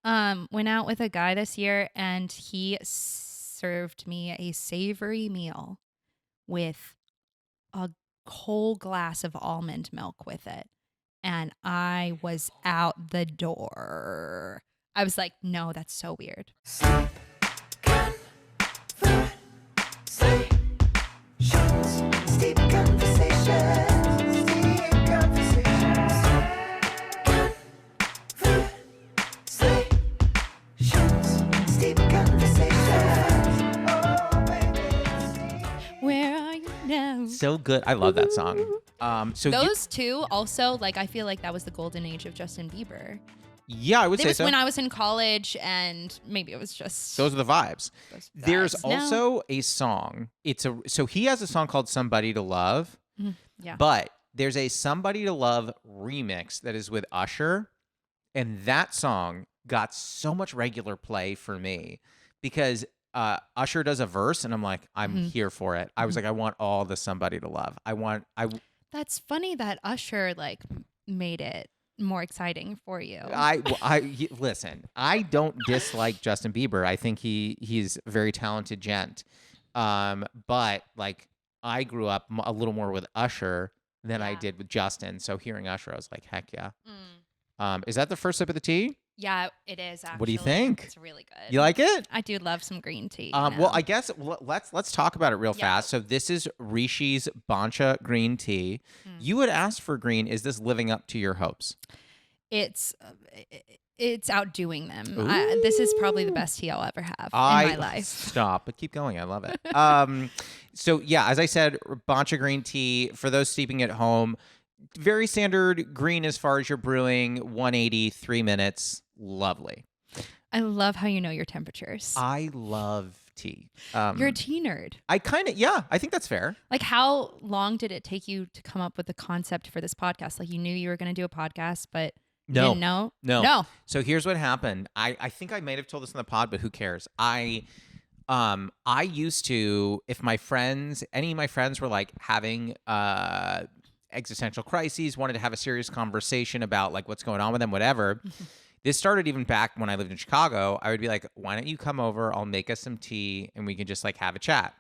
Went out with a guy this year, and he served me a savory meal with a whole glass of almond milk with it. And I was out the door. I was like, no, that's so weird. Where are you now? So good. I love that song. Those two also, like, I feel like that was the golden age of Justin Bieber. Yeah, I would It say was so. when I was in college, and maybe it was just Those are the vibes. There's No. also a song. So he has a song called "Somebody to Love," yeah. but there's a "Somebody to Love" remix that is with Usher, and that song got so much regular play for me because Usher does a verse, and I'm like, I'm here for it. I was like, I want all the "Somebody to Love." That's funny that Usher like made it more exciting for you. Listen. I don't dislike Justin Bieber. I think he's a very talented gent. But like I grew up a little more with Usher than I did with Justin. So hearing Usher, I was like, heck yeah. Is that the first sip of the tea? Yeah, it is actually. What do you think? It's really good. You like it? I do love some green tea. Well, I guess let's talk about it real fast. So this is Rishi's Bancha green tea. You had asked for green. Is this living up to your hopes? It's outdoing them. This is probably the best tea I'll ever have in my life. Stop, but keep going. I love it. So yeah, as I said, Bancha green tea for those steeping at home. Very standard green as far as you're brewing, 180, 3 minutes. Lovely. I love how you know your temperatures. I love tea. You're a tea nerd. I think that's fair. Like, how long did it take you to come up with the concept for this podcast? Like, you knew you were going to do a podcast, but didn't know? No. So here's what happened. I think I might have told this in the pod, but who cares? I used to, if any of my friends were like having existential crises, wanted to have a serious conversation about like what's going on with them, whatever. This started even back when I lived in Chicago. I would be like, why don't you come over? I'll make us some tea and we can just like have a chat.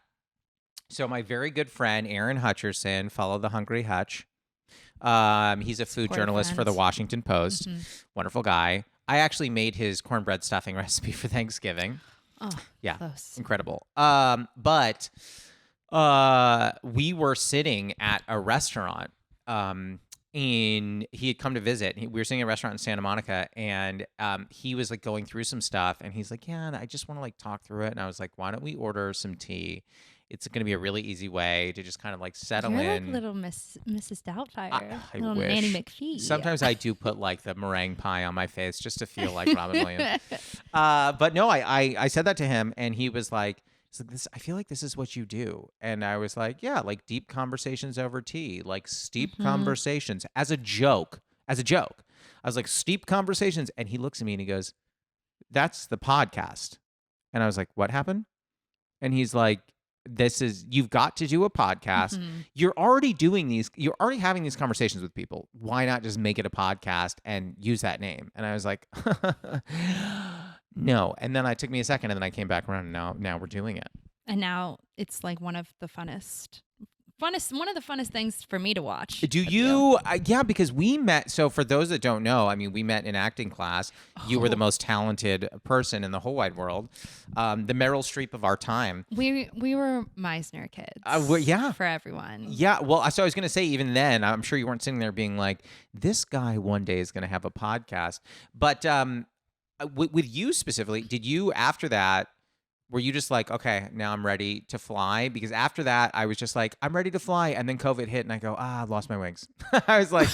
So my very good friend, Aaron Hutcherson, follow the Hungry Hutch. He's a food journalist for the Washington Post. Wonderful guy. I actually made his cornbread stuffing recipe for Thanksgiving. Oh, yeah. Close. Incredible. But we were sitting at a restaurant and he had come to visit. We were sitting at a restaurant in Santa Monica, and he was like going through some stuff, and he's like, yeah, I just want to like talk through it. And I was like, why don't we order some tea? It's going to be a really easy way to just kind of like settle You're in. like little Mrs. Doubtfire. I little wish. Nanny McPhee. Sometimes I do put like the meringue pie on my face just to feel like Robin Williams. But no, I said that to him, and he was like, this, I feel like this is what you do. And I was like, yeah, like deep conversations over tea, like steep conversations as a joke. I was like, steep conversations. And he looks at me and he goes, that's the podcast. And I was like, what happened? And he's like, you've got to do a podcast. You're already having these conversations with people. Why not just make it a podcast and use that name? And I was like, no. And then it took me a second, and then I came back around, and now we're doing it. And now it's like one of the funnest things for me to watch. Do you? Yeah, because we met. So for those that don't know, I mean, we met in acting class. You were the most talented person in the whole wide world, the Meryl Streep of our time. We were Meisner kids. Yeah, for everyone. Yeah, well, so I was going to say, even then, I'm sure you weren't sitting there being like, this guy one day is going to have a podcast. But with you specifically, did you after that? Were you just like, okay, now I'm ready to fly? Because after that, I was just like, I'm ready to fly. And then COVID hit and I go, I lost my wings. I was like,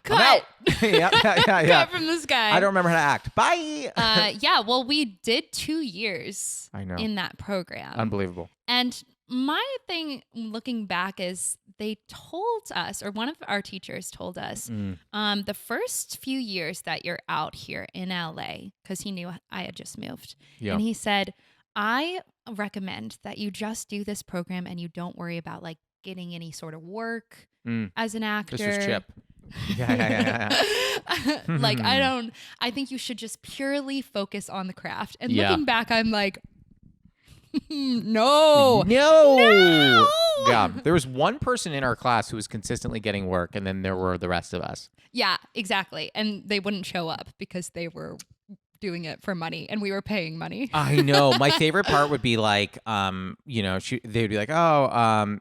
cut. yeah. Cut from the sky. I don't remember how to act. Bye. Yeah, well, we did 2 years in that program. Unbelievable. And my thing looking back is they told us, or one of our teachers told us, the first few years that you're out here in LA, because he knew I had just moved. Yeah. And he said, I recommend that you just do this program and you don't worry about like getting any sort of work as an actor. This was Chip. Like, Yeah. I think you should just purely focus on the craft. And Yeah. looking back, I'm like, no. No. Yeah. There was one person in our class who was consistently getting work, and then there were the rest of us. Yeah, exactly. And they wouldn't show up because they were doing it for money and we were paying money. I know. My favorite part would be like, they'd be like, oh,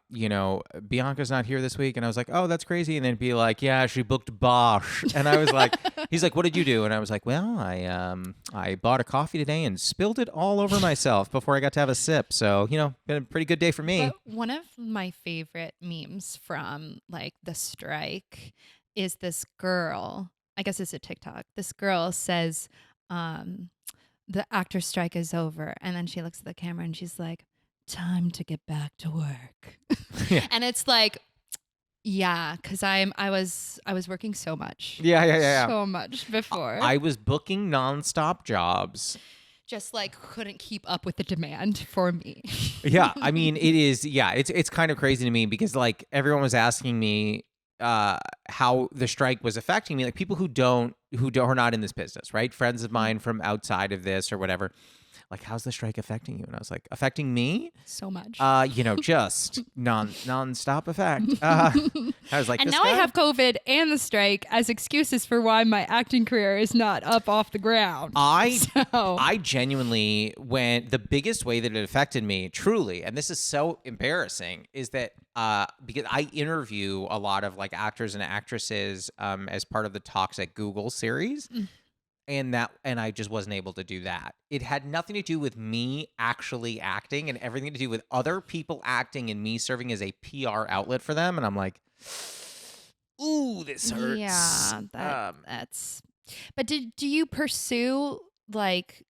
Bianca's not here this week. And I was like, oh, that's crazy. And then be like, yeah, she booked Bosch. And I was like, he's like, what did you do? And I was like, well, I bought a coffee today and spilled it all over myself before I got to have a sip. So, been a pretty good day for me. But one of my favorite memes from like the strike is this girl, I guess it's a TikTok. This girl says, the actor strike is over. And then she looks at the camera and she's like, time to get back to work. Yeah. And it's like, yeah, because I was working so much. Yeah. So much before. I was booking nonstop jobs. Just like couldn't keep up with the demand for me. Yeah. I mean, it is. Yeah. It's kind of crazy to me because like everyone was asking me how the strike was affecting me, like people who are not in this business, right? Friends of mine from outside of this or whatever, like, how's the strike affecting you? And I was like, affecting me? So much. Just non-stop effect. I was like, and this now guy? I have COVID and the strike as excuses for why my acting career is not up off the ground. I genuinely, when the biggest way that it affected me, truly, and this is so embarrassing, is that because I interview a lot of like actors and actresses as part of the Talks at Google series. And I just wasn't able to do that. It had nothing to do with me actually acting and everything to do with other people acting and me serving as a PR outlet for them. And I'm like, ooh, this hurts. Yeah, that's. But do you pursue like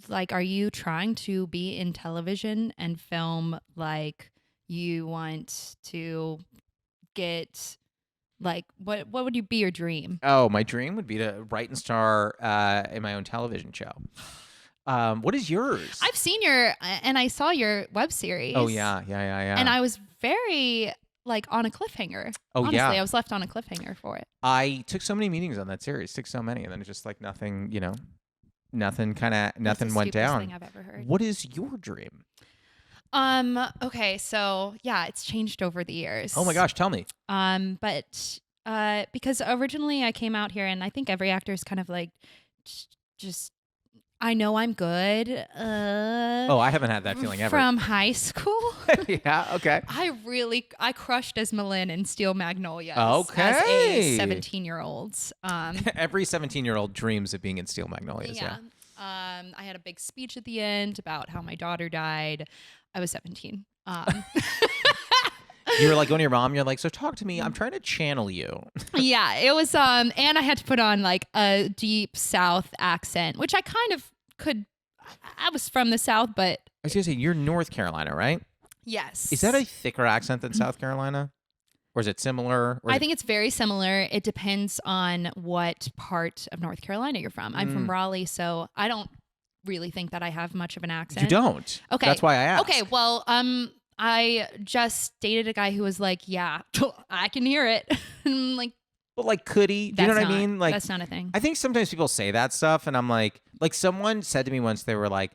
are you trying to be in television and film? Like you want to get. Like, what would you be your dream? Oh, my dream would be to write and star in my own television show. What is yours? I've seen and I saw your web series. Oh, yeah. And I was very, like, on a cliffhanger. Oh, honestly, yeah. I was left on a cliffhanger for it. I took so many meetings on that series, took so many, and then it's just like nothing, nothing went down. Thing I've ever heard. What is your dream? Okay, so yeah, it's changed over the years. Oh my gosh, tell me. But because originally I came out here and I think every actor is kind of like just I know I'm good. Oh, I haven't had that feeling ever. From high school. Yeah, okay. I crushed as Malin in Steel Magnolias. Okay. As a 17-year-old. Every 17-year-old dreams of being in Steel Magnolias, yeah. I had a big speech at the end about how my daughter died. I was 17. You were like going to your mom, you're like, so talk to me. I'm trying to channel you. Yeah, it was, and I had to put on like a deep South accent, which I kind of could. I was from the South, but. I was going to say, you're North Carolina, right? Yes. Is that a thicker accent than South Carolina? Or is it similar? I think it's very similar. It depends on what part of North Carolina you're from. I'm from Raleigh, so I don't really think that I have much of an accent. You don't? Okay. That's why I asked. Okay, well, I just dated a guy who was like, yeah, I can hear it. I'm like, but like, could he? Do you know what I mean? Like, that's not a thing. I think sometimes people say that stuff, and I'm like someone said to me once, they were like,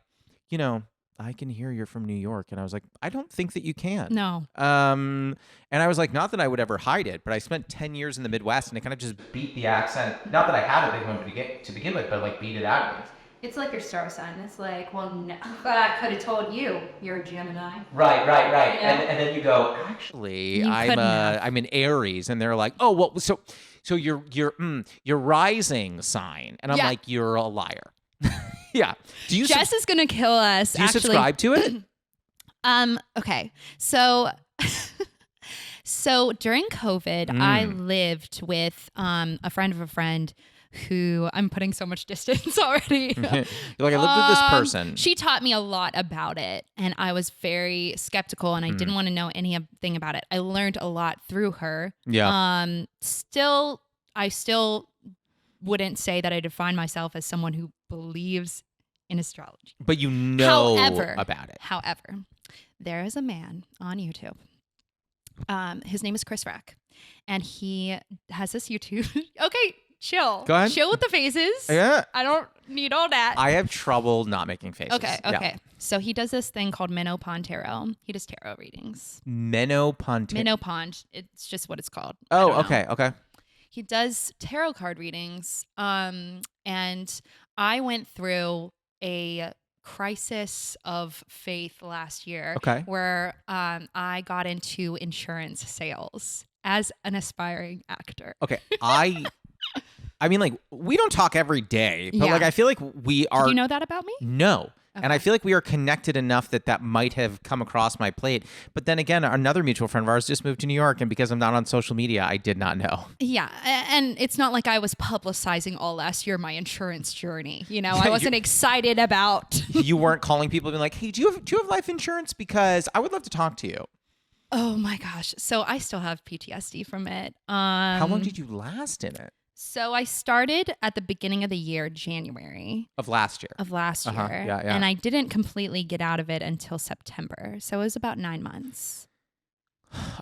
I can hear you're from New York. And I was like, I don't think that you can. No. And I was like, not that I would ever hide it, but I spent 10 years in the Midwest and it kind of just beat the accent. Not that I had a big one to begin with, but like beat it out of me. It's like your star sign. It's like, well, no, but I could have told you you're a Gemini. Right. Yeah. And then you go, actually, I'm an Aries. And they're like, oh, well, so your rising sign. And I'm like, you're a liar. Yeah. Jess is gonna kill us. Do you subscribe to it? Okay. So during COVID, I lived with a friend of a friend who I'm putting so much distance already. You're like, I lived with this person. She taught me a lot about it, and I was very skeptical, and I didn't want to know anything about it. I learned a lot through her. Yeah. I still wouldn't say that I define myself as someone who believes in astrology. But you know about it. However, there is a man on YouTube. His name is Chris Rack. and he has this YouTube. Okay, chill. Go ahead. Chill with the faces. Yeah. I don't need all that. I have trouble not making faces. Okay. Yeah. So he does this thing called Menopon Tarot. He does tarot readings. Menopon. Menopon. It's just what it's called. I Oh, don't know. okay. He does tarot card readings. And I went through a crisis of faith last year where I got into insurance sales as an aspiring actor. Okay. I mean, like, we don't talk every day, but Yeah. like, I feel like we are. Do you know that about me? No. Okay. And I feel like we are connected enough that might have come across my plate. But then again, another mutual friend of ours just moved to New York. And because I'm not on social media, I did not know. Yeah. And it's not like I was publicizing all last year my insurance journey. You know, I wasn't excited about. You weren't calling people and being like, hey, do you have life insurance? Because I would love to talk to you. Oh my gosh. So I still have PTSD from it. How long did you last in it? So I started at the beginning of the year, January. Of last year. Yeah. And I didn't completely get out of it until September. So it was about 9 months.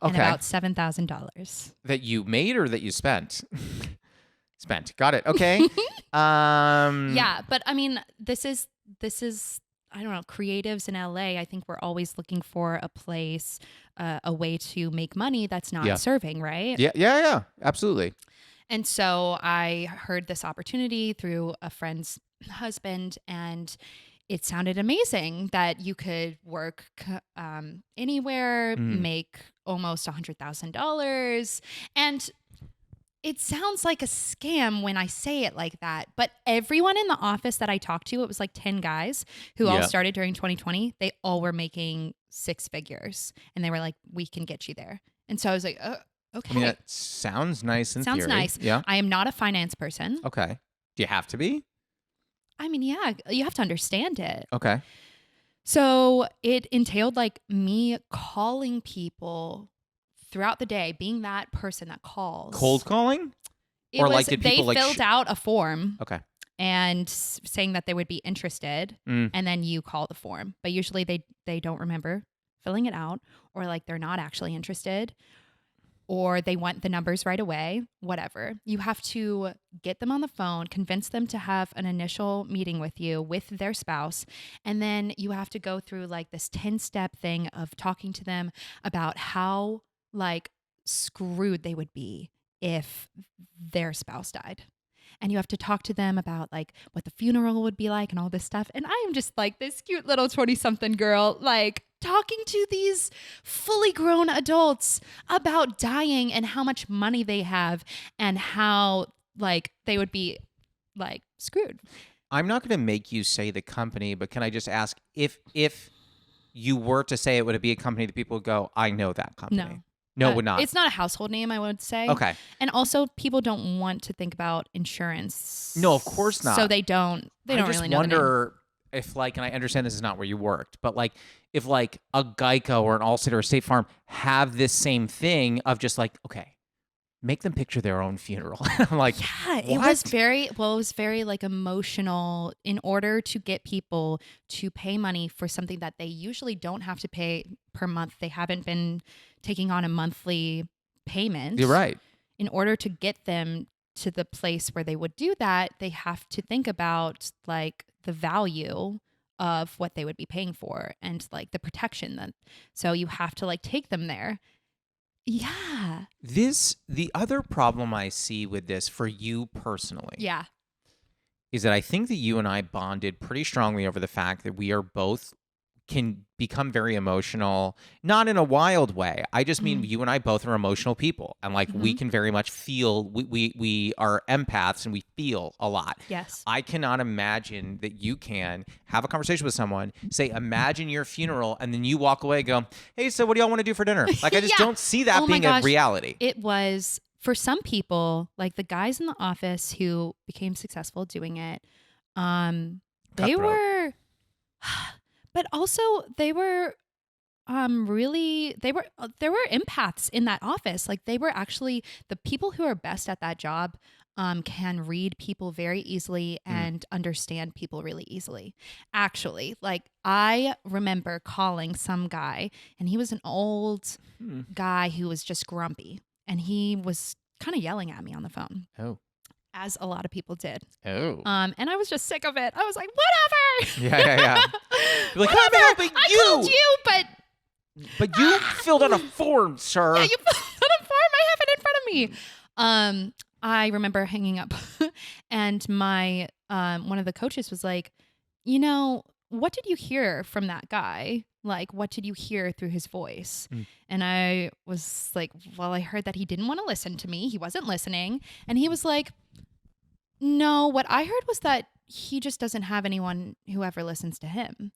Okay. And about $7,000. That you made or that you spent? Spent. Got it. Okay. Yeah. But I mean, this is, I don't know, creatives in LA, I think we're always looking for a place, a way to make money that's not serving, right? Yeah. Absolutely. And so I heard this opportunity through a friend's husband, and it sounded amazing that you could work anywhere, make almost $100,000. And it sounds like a scam when I say it like that. But everyone in the office that I talked to, it was like 10 guys who all started during 2020. They all were making 6 figures. And they were like, we can get you there. And so I was like, okay. I mean, that sounds nice in theory. Sounds nice. Yeah. I am not a finance person. Okay. Do you have to be? I mean, yeah, you have to understand it. Okay. So it entailed like me calling people throughout the day, being that person that calls. Cold calling? It or was, like did people they filled out a form. Okay. And saying that they would be interested, and then you call the form. But usually they don't remember filling it out, or like they're not actually interested, or they want the numbers right away, whatever. You have to get them on the phone, convince them to have an initial meeting with you, with their spouse. And then you have to go through like this 10-step thing of talking to them about how like screwed they would be if their spouse died. And you have to talk to them about like what the funeral would be like and all this stuff. And I am just like this cute little 20-something girl, like talking to these fully grown adults about dying and how much money they have and how like they would be like screwed. I'm not going to make you say the company, but can I just ask if you were to say it, would it be a company that people would go, I know that company? No, it would not. It's not a household name, I would say. Okay. And also, people don't want to think about insurance. No, of course not. So they don't really know. I just wonder if, like, and I understand this is not where you worked, but like, if like a Geico or an Allstate or a State Farm have this same thing of just like, okay, make them picture their own funeral. I'm like, yeah, what? it was very like emotional in order to get people to pay money for something that they usually don't have to pay per month. They haven't been taking on a monthly payment. You're right. In order to get them to the place where they would do that, they have to think about like the value of what they would be paying for and like the protection that, so you have to like take them there. Yeah. The other problem I see with this for you personally. Yeah. Is that I think that you and I bonded pretty strongly over the fact that we are both can become very emotional, not in a wild way. I just mean you and I both are emotional people, and like we can very much feel. We are empaths and we feel a lot. Yes. I cannot imagine that you can have a conversation with someone, say, imagine your funeral, and then you walk away and go, hey, so what do y'all want to do for dinner? Like I just don't see that being a reality. It was for some people, like the guys in the office who became successful doing it. They were. But also they were there were empaths in that office. Like they were actually the people who are best at that job can read people very easily and understand people really easily. Actually, like I remember calling some guy and he was an old guy who was just grumpy. and he was kind of yelling at me on the phone, Oh. as a lot of people did. Oh. And I was just sick of it. I was like, whatever. Yeah. You're like, I'm Whatever. helping I you. called you, But you filled out a form, sir. yeah, you put a form. I have it in front of me. I remember hanging up, and my one of the coaches was like, what did you hear from that guy? Like, what did you hear through his voice? And I was like, well, I heard that he didn't want to listen to me. He wasn't listening. And he was like, no, what I heard was that he just doesn't have anyone who ever listens to him.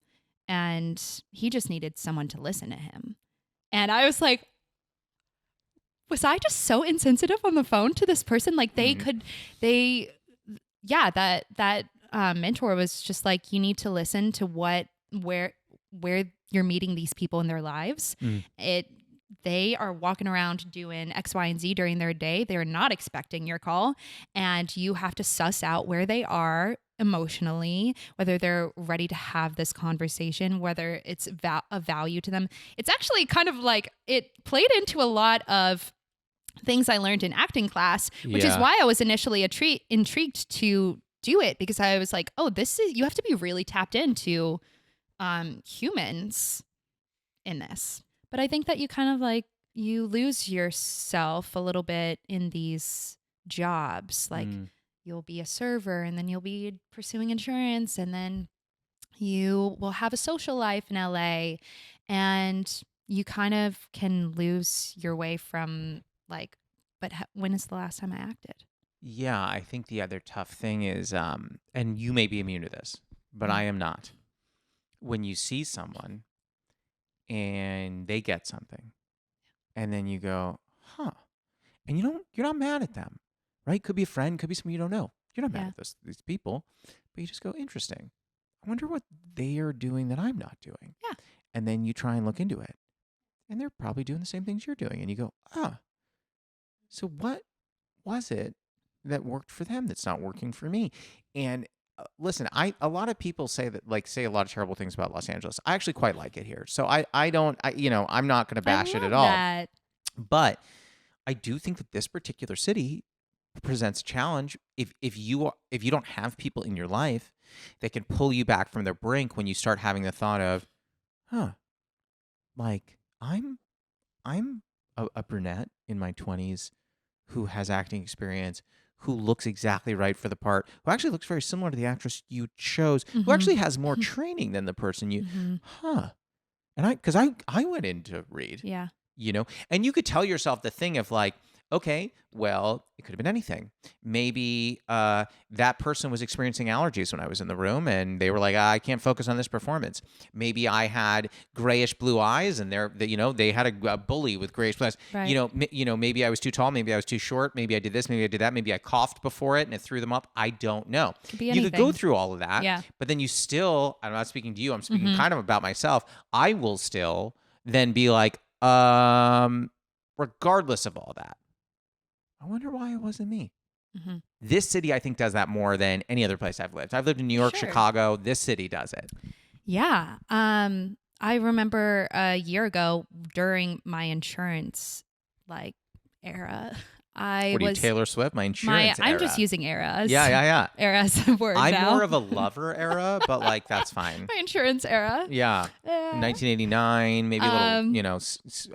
And he just needed someone to listen to him. And I was like, was I just so insensitive on the phone to this person? Like that mentor was just like, you need to listen to where you're meeting these people in their lives. They are walking around doing X, Y, and Z during their day. They're not expecting your call, and you have to suss out where they are emotionally, whether they're ready to have this conversation, whether it's a value to them. It's actually kind of like it played into a lot of things I learned in acting class, which is why I was initially intrigued to do it, because I was like, oh, you have to be really tapped into humans in this. But I think that you kind of like, you lose yourself a little bit in these jobs. Like you'll be a server, and then you'll be pursuing insurance, and then you will have a social life in LA, and you kind of can lose your way from like, but when is the last time I acted? Yeah, I think the other tough thing is, and you may be immune to this, but I am not. When you see someone and they get something, and then you go, huh, and you're not mad at them, right? Could be a friend, could be someone you don't know. You're not mad at these people, but you just go, interesting. I wonder what they are doing that I'm not doing. Yeah. And then you try and look into it, and they're probably doing the same things you're doing, and you go, so what was it that worked for them that's not working for me? And listen, a lot of people say a lot of terrible things about Los Angeles. I actually quite like it here. So I'm not going to bash it at all. That. But I do think that this particular city presents a challenge if you don't have people in your life that can pull you back from the brink when you start having the thought of, like I'm a brunette in my 20s who has acting experience, who looks exactly right for the part, who actually looks very similar to the actress you chose, who actually has more training than the person you, And because I went in to read, and you could tell yourself the thing of like, okay, well, it could have been anything. Maybe that person was experiencing allergies when I was in the room, and they were like, I can't focus on this performance. Maybe I had grayish blue eyes, and they had a bully with grayish blue eyes. Right. Maybe I was too tall, maybe I was too short, maybe I did this, maybe I did that, maybe I coughed before it and it threw them up. I don't know. Could be You could go anything. through all of that, but then you still, I'm not speaking to you, I'm speaking kind of about myself. I will still then be like, regardless of all that, I wonder why it wasn't me. This city, I think, does that more than any other place I've lived. I've lived in New York, Chicago. This city does it. Yeah. I remember a year ago during my insurance era, What are you, Taylor Swift? My insurance era. I'm just using era. Yeah. Era as a word I'm now. more of a lover era, but like that's fine. My insurance era. Yeah. 1989, maybe a little,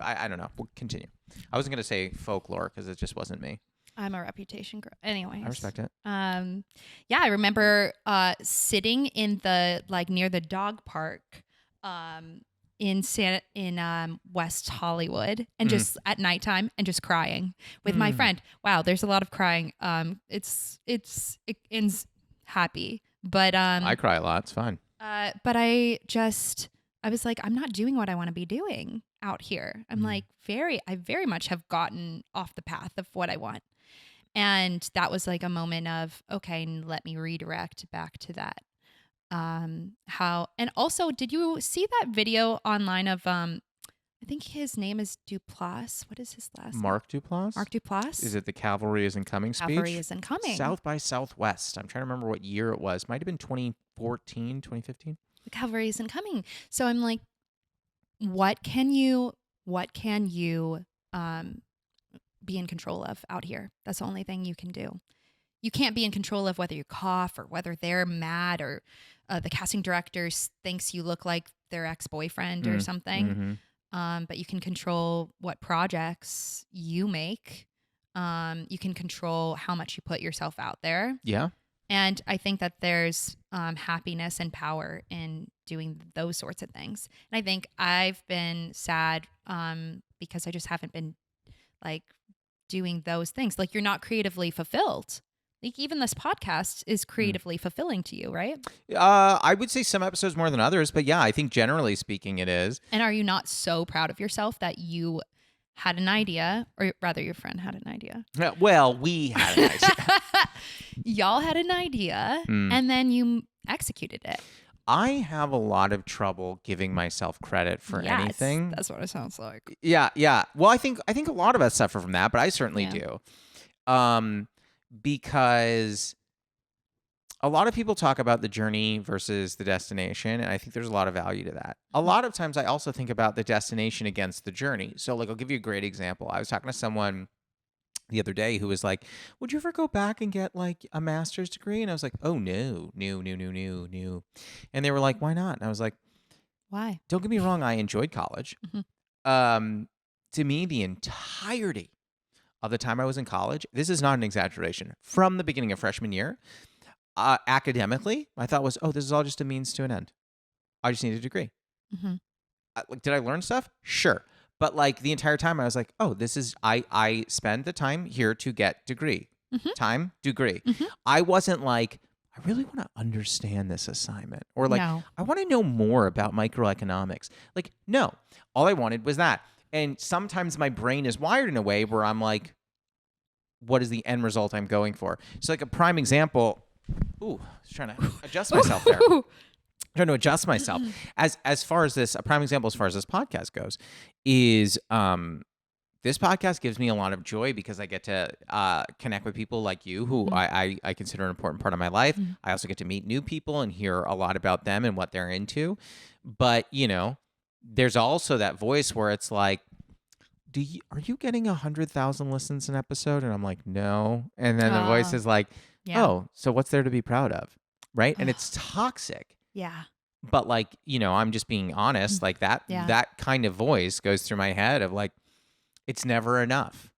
I don't know. We'll continue. I wasn't going to say folklore because it just wasn't me. I'm a Reputation girl. Anyways. I respect it. Yeah, I remember sitting in the near the dog park in West Hollywood, and just at nighttime and just crying with my friend. Wow, there's a lot of crying. It ends happy, but I cry a lot. It's fine. But I was like, I'm not doing what I want to be doing out here. I'm like I very much have gotten off the path of what I want. And that was like a moment of, okay, let me redirect back to that. And also, did you see that video online of, I think his name is Duplass. What is his last name? Mark Duplass? Mark Duplass. Is it the Cavalry Isn't Coming speech? Cavalry Isn't Coming. South by Southwest. I'm trying to remember what year it was. Might have been 2014, 2015. The Cavalry Isn't Coming. So I'm like, what can you be in control of out here. That's the only thing you can do. You can't be in control of whether you cough or whether they're mad or the casting director thinks you look like their ex-boyfriend or something. But you can control what projects you make. You can control how much you put yourself out there. Yeah. And I think that there's happiness and power in doing those sorts of things. And I think I've been sad because I just haven't been like doing those things. Like you're not creatively fulfilled. Like even this podcast is creatively fulfilling to you, right? I would say some episodes more than others, but yeah, I think generally speaking it is. And are you not so proud of yourself that you had an idea, or rather your friend had an idea? Well, we had an idea. Y'all had an idea and then you executed it. I have a lot of trouble giving myself credit for anything. That's what it sounds like. Yeah, yeah. Well, I think a lot of us suffer from that, but I certainly do. Because a lot of people talk about the journey versus the destination, and I think there's a lot of value to that. A lot of times I also think about the destination against the journey. So like I'll give you a great example. I was talking to someone the other day who was like, would you ever go back and get like a master's degree? And I was like, oh no. And they were like, why not? And I was like, why? Don't get me wrong, I enjoyed college. To me, the entirety of the time I was in college, this is not an exaggeration, from the beginning of freshman year, academically, I thought was, oh, this is all just a means to an end. I just need a degree. Like, did I learn stuff? Sure. But like the entire time I was like, oh, this is, I spend the time here to get degree. Time, degree. I wasn't like, I really want to understand this assignment. Or like, No. I want to know more about microeconomics. Like, no, all I wanted was that. And sometimes my brain is wired in a way where I'm like, what is the end result I'm going for? So like a prime example, I was trying to adjust myself there. Trying to adjust myself. As far as this, a prime example as far as this podcast goes, is this podcast gives me a lot of joy because I get to connect with people like you who I consider an important part of my life. I also get to meet new people and hear a lot about them and what they're into. But, you know, there's also that voice where it's like, are you getting 100,000 listens an episode? And I'm like, no. And then the voice is like, oh, so what's there to be proud of? Right. And it's toxic. Yeah. But like, you know, I'm just being honest, like that kind of voice goes through my head of like, it's never enough.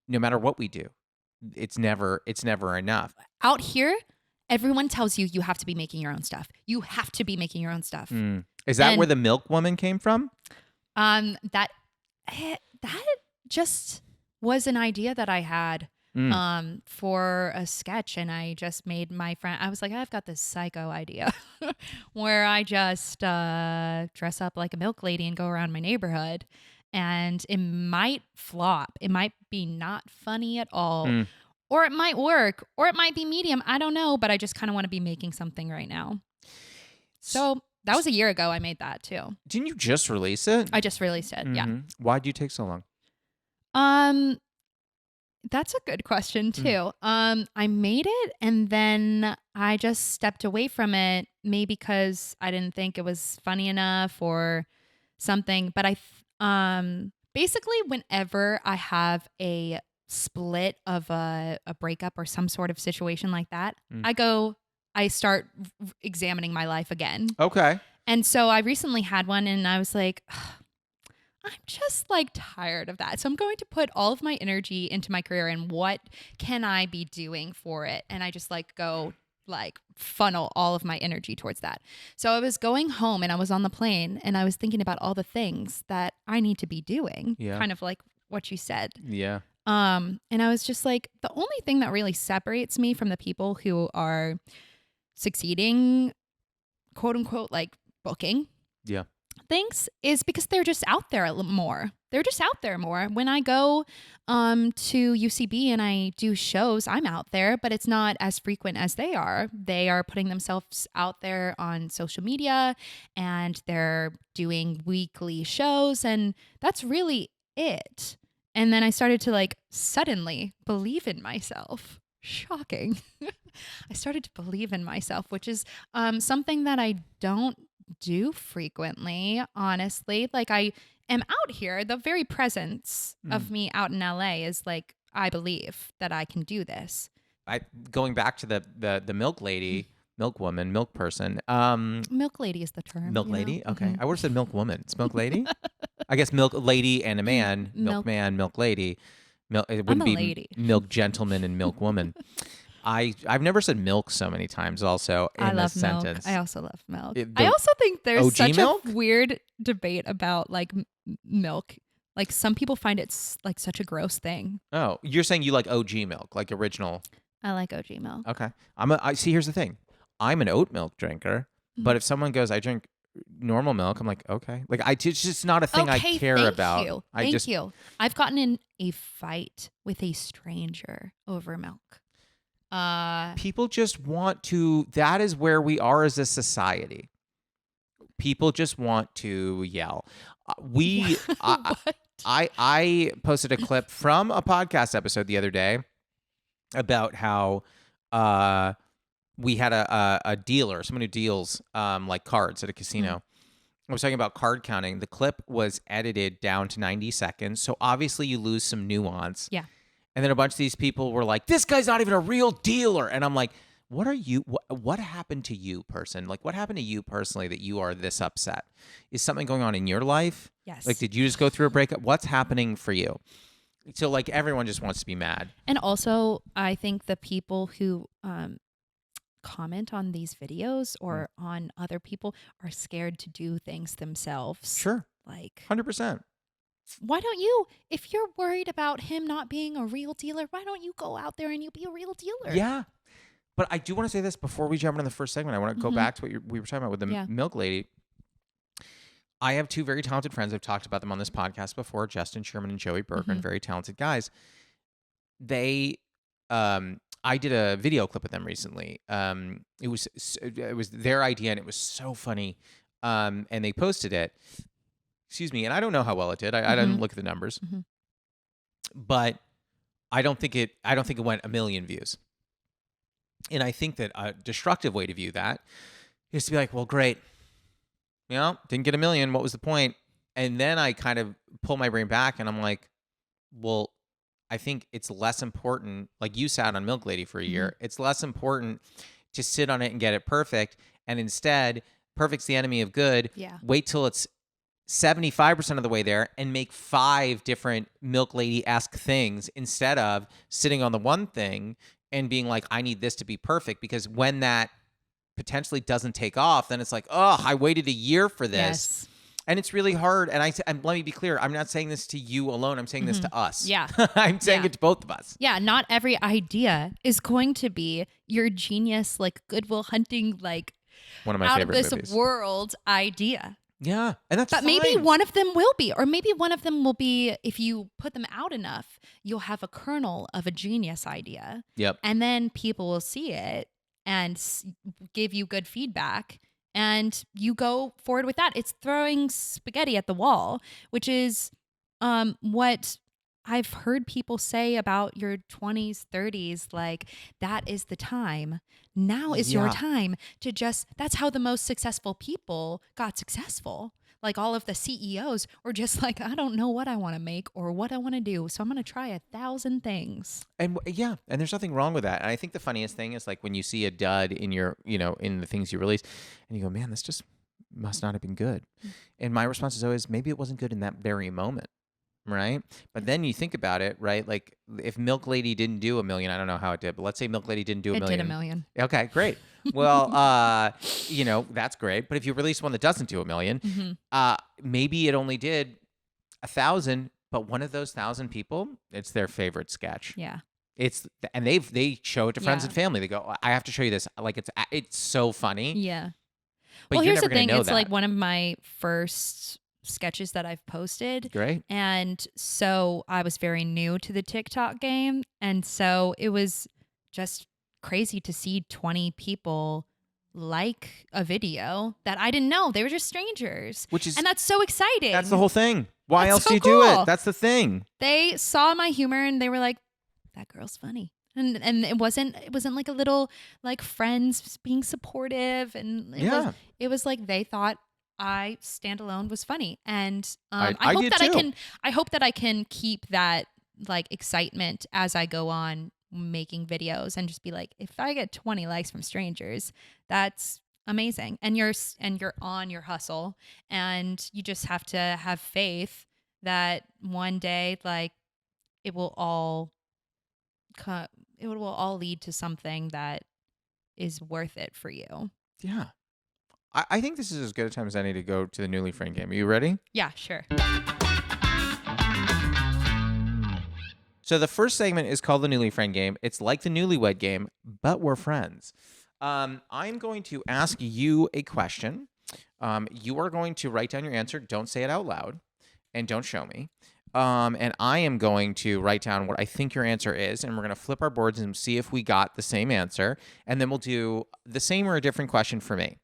No matter what we do, it's never enough. Out here, everyone tells you have to be making your own stuff. You have to be making your own stuff. Is that where the milk woman came from? That just was an idea that I had for a sketch, and I just made my friend. I was like, I've got this psycho idea where I just dress up like a milk lady and go around my neighborhood, and it might flop. It might be not funny at all. Or it might work, or it might be medium. I don't know, but I just kind of want to be making something right now. So that was a year ago I made that too. Didn't you just release it? I just released it, yeah. Why'd you take so long? That's a good question too. I made it and then I just stepped away from it, maybe because I didn't think it was funny enough or something. But basically whenever I have a split of a breakup or some sort of situation like that, I start examining my life again. Okay. And so I recently had one and I was like, I'm just like tired of that. So I'm going to put all of my energy into my career and what can I be doing for it? And I just like go like funnel all of my energy towards that. So I was going home and I was on the plane and I was thinking about all the things that I need to be doing. Yeah. Kind of like what you said. Yeah. And I was just like, the only thing that really separates me from the people who are succeeding, quote unquote, like booking things is because they're just out there more. They're just out there more. When I go to UCB and I do shows, I'm out there, but it's not as frequent as they are. They are putting themselves out there on social media and they're doing weekly shows, and that's really it. And then I started to like suddenly believe in myself. Shocking. I started to believe in myself, which is something that I don't do frequently, honestly. Like I am out here, the very presence of me out in LA is like, I believe that I can do this. I going back to the milk lady, milk woman, milk person. Milk lady is the term. Milk you know? lady. Okay, I would have said milk woman. It's milk lady. I guess milk lady and a man. Milk man, milk lady. Milk. It I'm wouldn't a be lady. milk gentleman and milk woman. I've never said milk so many times. Also, in I a love sentence. milk. I also love milk. The I also think there's OG such milk? a weird debate about like milk. Like some people find it like such a gross thing. Oh, you're saying you like OG milk, like original. I like OG milk. Okay. I see. Here's the thing. I'm an oat milk drinker, but if someone goes, I drink normal milk, I'm like, okay. Like it's just not a thing I care about. Thank you. I've gotten in a fight with a stranger over milk. People just want to. That is where we are as a society. People just want to yell. I posted a clip from a podcast episode the other day about how we had a dealer, someone who deals like cards at a casino. I was talking about card counting. The clip was edited down to 90 seconds. So obviously you lose some nuance. Yeah. And then a bunch of these people were like, this guy's not even a real dealer. And I'm like, what are you, what happened to you, person? Like, what happened to you personally that you are this upset? Is something going on in your life? Yes. Like, did you just go through a breakup? What's happening for you? So, like, everyone just wants to be mad. And also, I think the people who comment on these videos or on other people are scared to do things themselves. Sure. Like 100%. Why don't you, if you're worried about him not being a real dealer, why don't you go out there and you be a real dealer? Yeah. But I do want to say this before we jump into the first segment. I want to go back to what we were talking about with the milk lady. I have two very talented friends. I've talked about them on this podcast before, Justin Sherman and Joey Bergman, very talented guys. They, I did a video clip with them recently. It was their idea and it was so funny. And they posted it. Excuse me. And I don't know how well it did. I didn't look at the numbers, but I don't think it went 1 million views. And I think that a destructive way to view that is to be like, well, great. You know, didn't get 1 million. What was the point? And then I kind of pull my brain back and I'm like, well, I think it's less important. Like you sat on Milk Lady for a year. It's less important to sit on it and get it perfect. And instead, perfect's the enemy of good. Yeah. Wait till it's 75% of the way there and make 5 different Milk Lady-esque things instead of sitting on the one thing and being like, I need this to be perfect. Because when that potentially doesn't take off, then it's like, oh, I waited a year for this. Yes. And it's really hard. And let me be clear. I'm not saying this to you alone. I'm saying this to us. Yeah. I'm saying it to both of us. Yeah. Not every idea is going to be your genius, like Goodwill Hunting, like one of my out favorite of this movies. world idea. Yeah. And that's But fine. maybe one of them will be, or maybe one of them will be, if you put them out enough, you'll have a kernel of a genius idea. Yep. And then people will see it and give you good feedback. And you go forward with that. It's throwing spaghetti at the wall, which is what I've heard people say about your 20s, 30s. Like, that is the time. Now is your time to just, that's how the most successful people got successful. Like all of the CEOs were just like, I don't know what I want to make or what I want to do. So I'm going to try 1,000 things. And and there's nothing wrong with that. And I think the funniest thing is like when you see a dud in your, in the things you release and you go, man, this just must not have been good. And my response is always, maybe it wasn't good in that very moment. Right. But then you think about it, right? Like if Milk Lady didn't do 1 million, I don't know how it did, but let's say Milk Lady didn't do 1 million. It did 1 million. Okay, great. Well, that's great. But if you release one that doesn't do 1 million, maybe it only did 1,000, but one of those 1,000 people, it's their favorite sketch. Yeah. And they show it to friends and family. They go, I have to show you this. Like it's so funny. Yeah. But well, you're here's never the thing. Know It's that. like one of my first sketches that I've posted. Great. And so I was very new to the TikTok game. And so it was just crazy to see 20 people like a video that I didn't know. They were just strangers. And that's so exciting. That's the whole thing. Why That's else so do you do cool. it? That's the thing. They saw my humor and they were like, that girl's funny. And it wasn't like a little like friends being supportive. And it was like they thought I Standalone was funny, and I I hope did that I too. can. I hope that I can keep that like excitement as I go on making videos, and just be like, if I get 20 likes from strangers, that's amazing. And you're on your hustle, and you just have to have faith that one day, like it will all it will all lead to something that is worth it for you. Yeah. I think this is as good a time as any to go to the Newly Friend game. Are you ready? Yeah, sure. So the first segment is called the Newly Friend game. It's like the Newlywed game, but we're friends. I'm going to ask you a question. You are going to write down your answer. Don't say it out loud, and don't show me. And I am going to write down what I think your answer is, and we're going to flip our boards and see if we got the same answer. And then we'll do the same or a different question for me.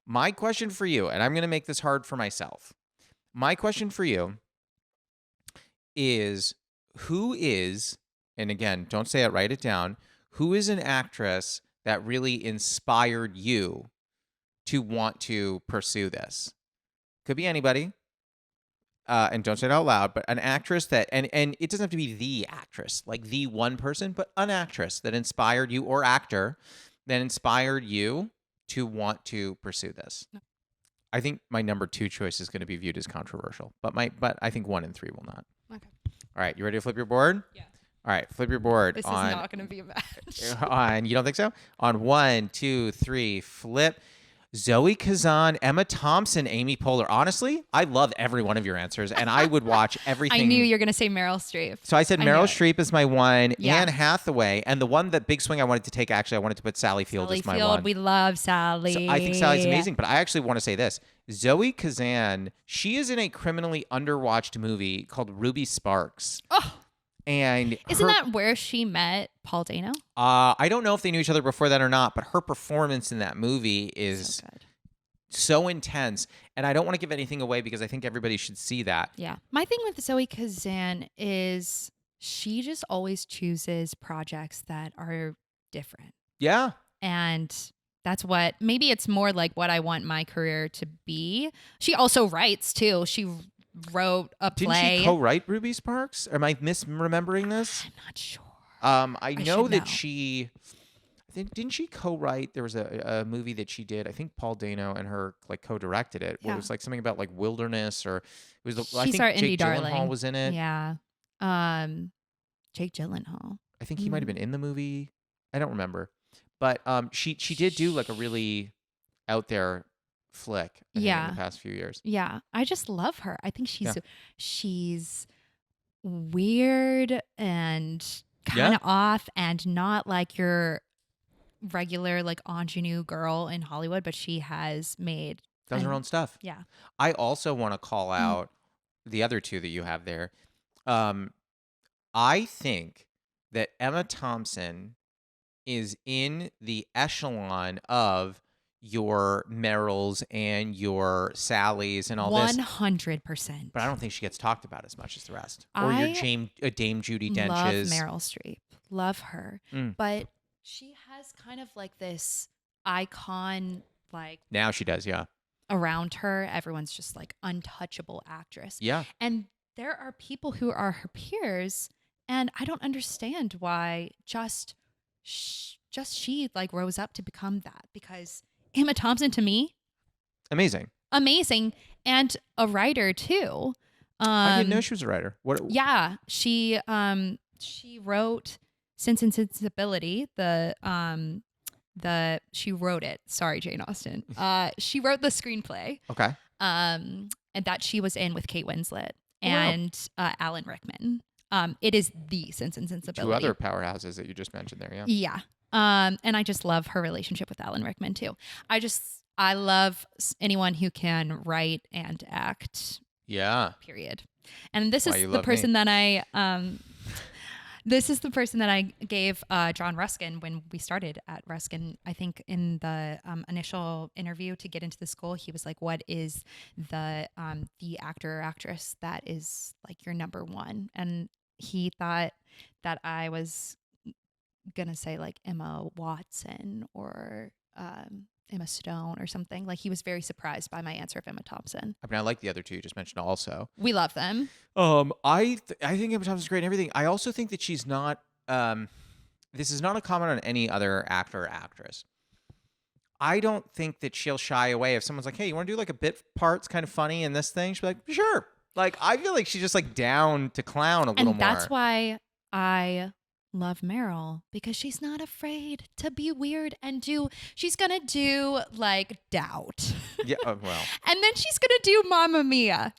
My question for you, and I'm going to make this hard for myself. My question for you is, who is, and again, don't say it, write it down, who is an actress that really inspired you to want to pursue this? Could be anybody. And don't say it out loud, but an actress that, and it doesn't have to be the actress, like the one person, but an actress that inspired you, or actor that inspired you to want to pursue this. I think my number 2 choice is going to be viewed as controversial, but I think 1 and 3 will not. Okay. All right, you ready to flip your board? Yeah. All right, flip your board. This on is not going to be a match. on. You don't think so? On 1, 2, 3, flip. Zoe Kazan, Emma Thompson, Amy Poehler. Honestly, I love every one of your answers, and I would watch everything. I knew you were going to say Meryl Streep. So I said Meryl Streep is my one, Yeah. Anne Hathaway, and the one that big swing I wanted to take, actually, I wanted to put Sally Field Sally as my Field, one. we love Sally. So I think Sally's amazing, but I actually want to say this. Zoe Kazan, she is in a criminally underwatched movie called Ruby Sparks. Oh, And isn't that where she met Paul Dano? I don't know if they knew each other before that or not, but her performance in that movie is So good. so intense. And I don't want to give anything away because I think everybody should see that. Yeah. My thing with Zoe Kazan is she just always chooses projects that are different. Yeah. And that's what, maybe it's more like what I want my career to be. She also writes too. She wrote a play. Didn't she co-write Ruby Sparks? Am I misremembering this? I'm not sure. I know should that know. she... Didn't she co-write? There was a movie that she did. I think Paul Dano and her like co-directed it. Where Yeah. it was like something about like wilderness, or it was. I She's think our Jake indie darling. Gyllenhaal was in it. Yeah. Jake Gyllenhaal. I think he might have been in the movie. I don't remember, but she did do like a really out there flick. I think, in the past few years. Yeah. I just love her. I think Yeah. she's weird and kind of off, and not like your regular like ingenue girl in Hollywood, but she has made Does her own stuff. Yeah. I also want to call out the other two that you have there. I think that Emma Thompson is in the echelon of your Meryls and your Sallys and all this. 100%. But I don't think she gets talked about as much as the rest. Or your Dame Judi Dench's. Love Meryl Streep. Love her. Mm. But she has kind of like this icon like Now she does, yeah. around her. Everyone's just like untouchable actress. Yeah. And there are people who are her peers, and I don't understand why just she like rose up to become that, because Emma Thompson, to me, amazing, and a writer too. I didn't know she was a writer. What? Yeah, she wrote Sense and Sensibility. She wrote it. Sorry, Jane Austen. She wrote the screenplay. Okay. And that she was in with Kate Winslet Oh, wow. and Alan Rickman. It is the Sense and Sensibility. Two other powerhouses that you just mentioned there, yeah. Yeah. And I just love her relationship with Alan Rickman too. I love anyone who can write and act. Yeah. Period. And this Why is you the love person me. that I this is the person that I gave John Ruskin when we started at Ruskin. I think in the initial interview to get into the school, he was like, "What is the actor or actress that is like your number one?" And he thought that I was gonna say like Emma Watson or Emma Stone or something. Like he was very surprised by my answer of Emma Thompson. I mean, I like the other two you just mentioned also. We love them. I think Emma Thompson's great and everything. I also think that she's not. This is not a comment on any other actor or actress. I don't think that she'll shy away if someone's like, "Hey, you want to do like a bit parts, kind of funny in this thing?" She'll be like, "Sure." Like I feel like she's just like down to clown a little more. And that's why I love Meryl, because she's not afraid to be weird and she's gonna do like Doubt. Yeah. Well. And then she's gonna do Mamma Mia.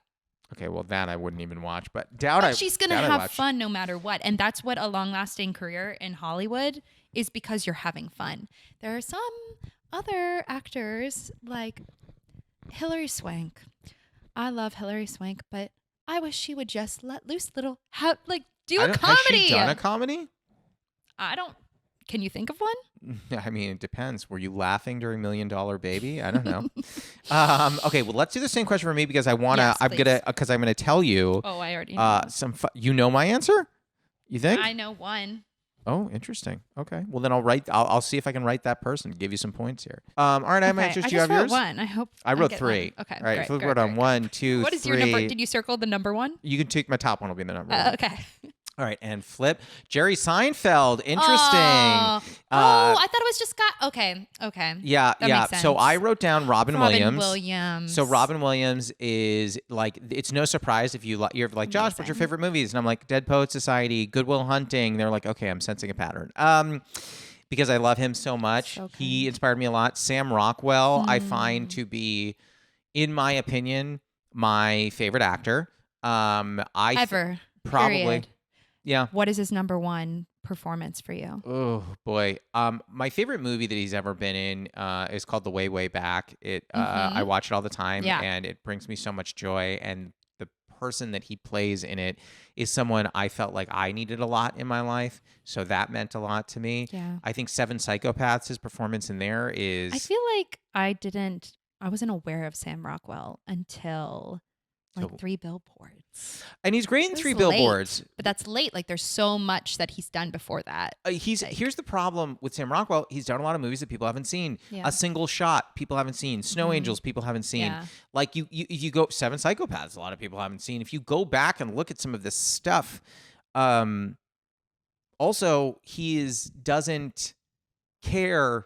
Okay, well that I wouldn't even watch, but she's gonna have fun no matter what, and that's what a long-lasting career in Hollywood is, because you're having fun. There are some other actors like Hilary Swank. I love Hilary Swank, but I wish she would just let loose a little, do a comedy. Has she done a comedy? Can you think of one? I mean, it depends. Were you laughing during $1 Million Baby? I don't know. Okay, well, let's do the same question for me because I want to. Yes, I'm gonna tell you. Oh, I already know. You know my answer? You think? I know one. Oh, interesting. Okay. Well, then I'll see if I can write that person. Give you some points here. All right, I have my answers. Do you have yours? One. I hope. I wrote three. One. Okay. All right. If we wrote on 1, 2, What is 3. your number? Did you circle the number one? You can take my top one. Will be the number one. Okay. All right, and flip. Jerry Seinfeld. Interesting. Oh, I thought it was just Okay. Yeah, that makes sense. So I wrote down Robin Williams. So Robin Williams is like, it's no surprise if you're like, Josh, what's your favorite movies? And I'm like, Dead Poet Society, Good Will Hunting. They're like, okay, I'm sensing a pattern. Because I love him so much. He inspired me a lot. Sam Rockwell, I find to be, in my opinion, my favorite actor. Ever. Probably. Period. Yeah. What is his number one performance for you? Oh boy. My favorite movie that he's ever been in is called The Way, Way Back. I watch it all the time, and it brings me so much joy. And the person that he plays in it is someone I felt like I needed a lot in my life, so that meant a lot to me. Yeah. I think Seven Psychopaths, his performance in there is. I feel like I wasn't aware of Sam Rockwell until like 3 Billboards. And he's great in 3 Billboards. But that's late. Like there's so much that he's done before that. Here's the problem with Sam Rockwell. He's done a lot of movies that people haven't seen. Yeah. A Single Shot, people haven't seen. Snow Angels, people haven't seen. Yeah. Like you go Seven Psychopaths, a lot of people haven't seen. If you go back and look at some of this stuff, also he doesn't care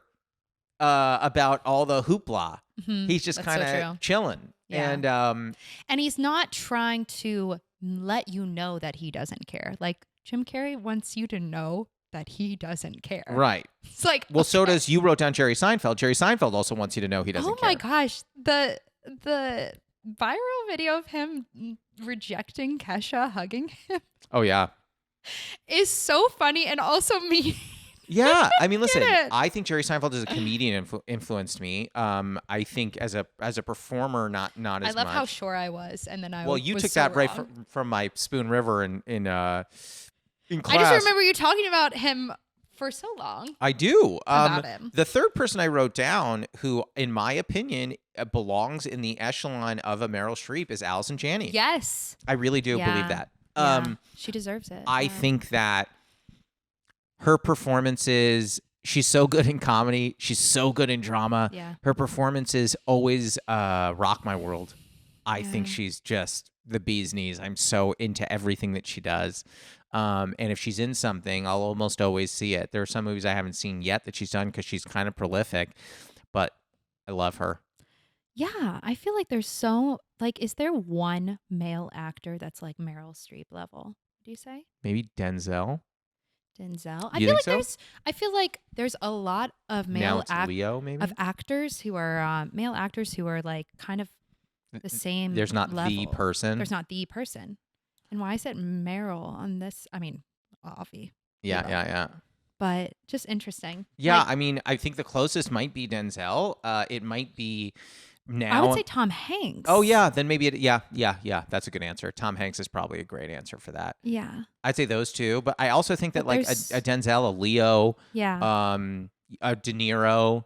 about all the hoopla. He's just kind of chilling. Yeah. And he's not trying to let you know that he doesn't care. Like Jim Carrey wants you to know that he doesn't care. Right. It's like, well, so does, you wrote down Jerry Seinfeld. Jerry Seinfeld also wants you to know he doesn't care. Oh my gosh. The viral video of him rejecting Kesha hugging him. Oh yeah. Is so funny and also mean. Yeah, I mean, listen, I think Jerry Seinfeld as a comedian influenced me. I think as a performer, not as much. I love how sure I was, and then you took that right from my Spoon River in class. I just remember you talking about him for so long. I do. About him. The third person I wrote down, who, in my opinion, belongs in the echelon of a Meryl Streep, is Allison Janney. Yes, I really do believe that. She deserves it. I think that. Her performances, she's so good in comedy. She's so good in drama. Yeah. Her performances always rock my world. I think she's just the bee's knees. I'm so into everything that she does. And if she's in something, I'll almost always see it. There are some movies I haven't seen yet that she's done because she's kind of prolific, but I love her. Yeah, I feel like is there one male actor that's like Meryl Streep level? Do you say? Maybe Denzel. I feel like there's a lot of male actors who are male actors who are like kind of the same. There's not level. the person. There's not the person. And why I said Meryl on this? I mean, Avi. Yeah. But just interesting. Yeah, I mean, I think the closest might be Denzel. It might be. Now, I would say Tom Hanks. Oh yeah, then maybe yeah. That's a good answer. Tom Hanks is probably a great answer for that. Yeah, I'd say those two, but I also think that like a Denzel, a Leo, a De Niro,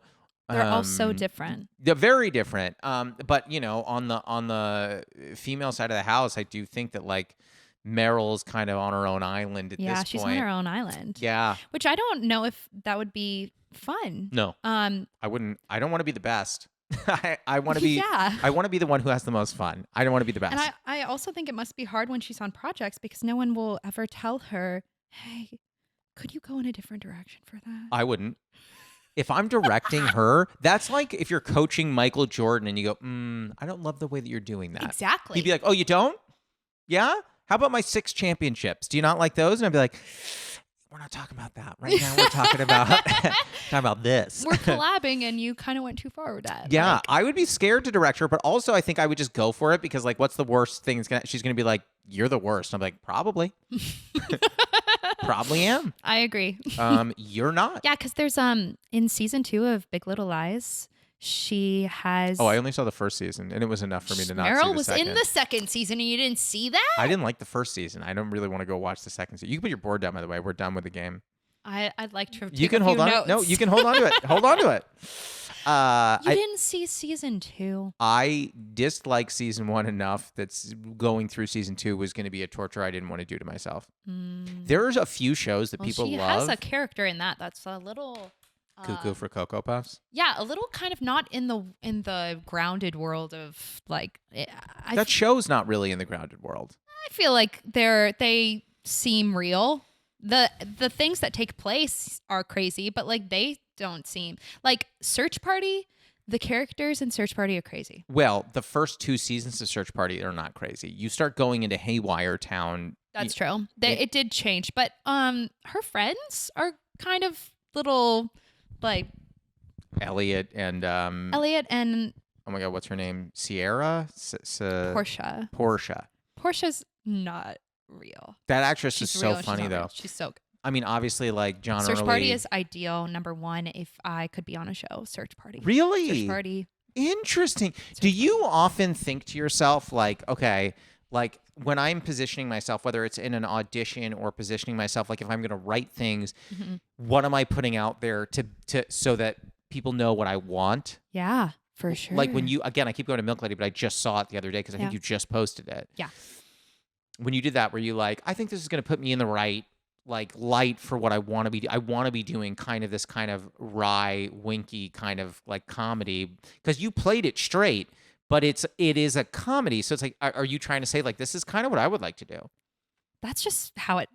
they're all so different. They're very different. But on the female side of the house, I do think that like Meryl's kind of on her own island at Yeah, this she's on point. her own island. Yeah. Which I don't know if that would be fun. No, I wouldn't. I don't want to be the best. I want to be. Yeah. I want to be the one who has the most fun. I don't want to be the best. And I also think it must be hard when she's on projects because no one will ever tell her, hey, could you go in a different direction for that? I wouldn't. If I'm directing her, that's like if you're coaching Michael Jordan and you go, I don't love the way that you're doing that. Exactly. He'd be like, oh, you don't? Yeah? How about my 6 championships? Do you not like those? And I'd be like, we're not talking about that. Right now we're talking about this. We're collabing and you kind of went too far with that. Yeah, Like, I would be scared to direct her, but also I think I would just go for it because like what's the worst thing she's going to be like, you're the worst. And I'm like, probably. Probably am. I agree. You're not. Yeah, because there's in season 2 of Big Little Lies, she has. Oh, I only saw the first season, and it was enough for me to not see Meryl the was second. in the second season, and you didn't see that. I didn't like the first season. I don't really want to go watch the second season. You can put your board down, by the way. We're done with the game. I'd like to. You Take can a hold few on. Notes. No, you can hold on to it. Hold on to it. You didn't see season 2. I disliked season 1 enough that going through season 2 was going to be a torture I didn't want to do to myself. There's a few shows that people she love. has a character in that's a little Cuckoo for Cocoa Puffs. Yeah, a little kind of not in the grounded world of like. That show's not really in the grounded world. I feel like they seem real. The things that take place are crazy, but like they don't seem like Search Party. The characters in Search Party are crazy. Well, the first 2 seasons of Search Party are not crazy. You start going into Haywire Town. That's true. It did change, but her friends are kind of little like Elliot and oh my God, what's her name? Sierra? Portia. Portia's not real. That actress She's is real so and she's funny not though. real. She's so good. I mean, obviously, like John Search Early. Party is ideal. Number 1, if I could be on a show, Search Party. Really? Search Party. Interesting. Do you often think to yourself, like, okay, like when I'm positioning myself, whether it's in an audition or positioning myself, like if I'm going to write things, what am I putting out there to so that people know what I want? Yeah, for sure. Like when again, I keep going to Milk Lady, but I just saw it the other day because I think you just posted it. Yeah. When you did that, were you like, I think this is going to put me in the right like light for what I want to be. I want to be doing kind of this kind of wry, winky kind of like comedy because you played it straight, but it is a comedy. So it's like, are you trying to say like this is kind of what I would like to do? That's just how it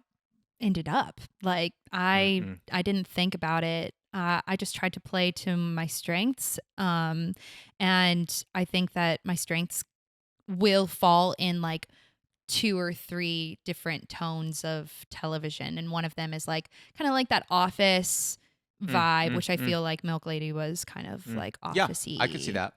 ended up. Like I didn't think about it. I just tried to play to my strengths, and I think that my strengths will fall in like 2 or 3 different tones of television, and one of them is like kind of like that office vibe, which I feel like Milk Lady was kind of like officey. Yeah, I could see that.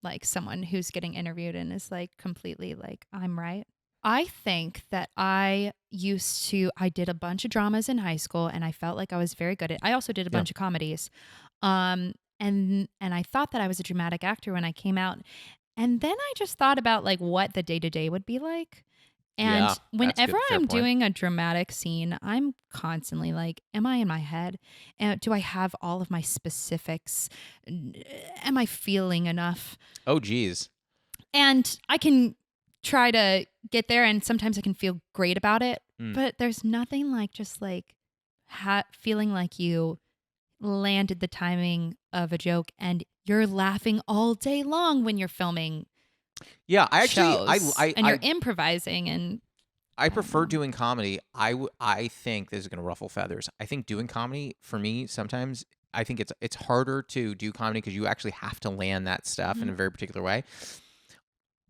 Like someone who's getting interviewed and is like completely like, I'm right. I think that I did a bunch of dramas in high school and I felt like I was very good at. I also did a bunch of comedies, and I thought that I was a dramatic actor when I came out. And then I just thought about like what the day-to-day would be like. And whenever I'm doing a dramatic scene, I'm constantly like, am I in my head? Do I have all of my specifics? Am I feeling enough? Oh, geez. And I can try to get there, and sometimes I can feel great about it. But there's nothing like just like feeling like you landed the timing of a joke and you're laughing all day long when you're filming. Yeah, I actually, shows, and you're improvising, and I prefer doing comedy. I think this is going to ruffle feathers. I think doing comedy for me sometimes I think it's harder to do comedy because you actually have to land that stuff in a very particular way.